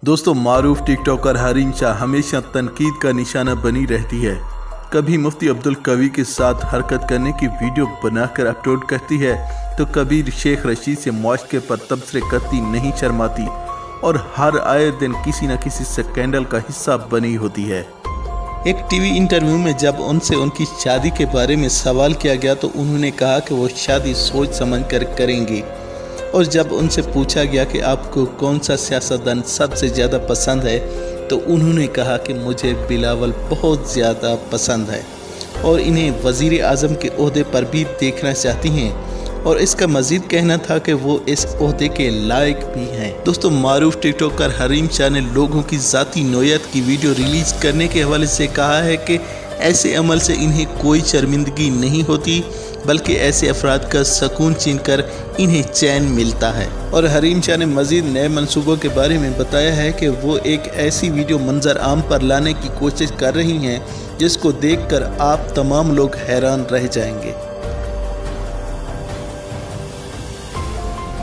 दोस्तों, मारूफ टिक टॉकर हरीम शाह हमेशा तनकीद का निशाना बनी रहती है। कभी मुफ्ती अब्दुल कवी के साथ हरकत करने की वीडियो बनाकर अपलोड करती है तो कभी शेख रशीद से मुआशरे पर तबसरे करती नहीं शर्माती और हर आए दिन किसी न किसी स्कैंडल का हिस्सा बनी होती है। एक टीवी इंटरव्यू में जब उनसे उनकी शादी के बारे में सवाल किया गया तो उन्होंने कहा कि वो शादी सोच समझ कर करेंगे, और जब उनसे पूछा गया कि आपको कौन सा सियासतदान सबसे ज़्यादा पसंद है तो उन्होंने कहा कि मुझे बिलावल बहुत ज़्यादा पसंद है और इन्हें वज़ीर आज़म के ओहदे पर भी देखना चाहती हैं, और इसका मज़ीद कहना था कि वो इस ओहदे के लायक भी हैं। दोस्तों, मारूफ टिकटॉकर हरीम शाह ने लोगों की ज़ाती नौयत की वीडियो रिलीज़ करने के हवाले से कहा है कि ऐसे अमल से इन्हें कोई शर्मिंदगी नहीं होती, बल्कि ऐसे अफराद का सुकून छीनकर इन्हें चैन मिलता है। और हरीम शाह ने मज़ीद नए मंसूबों के बारे में बताया है कि वो एक ऐसी वीडियो मंजर आम पर लाने की कोशिश कर रही हैं जिसको देखकर आप तमाम लोग हैरान रह जाएंगे।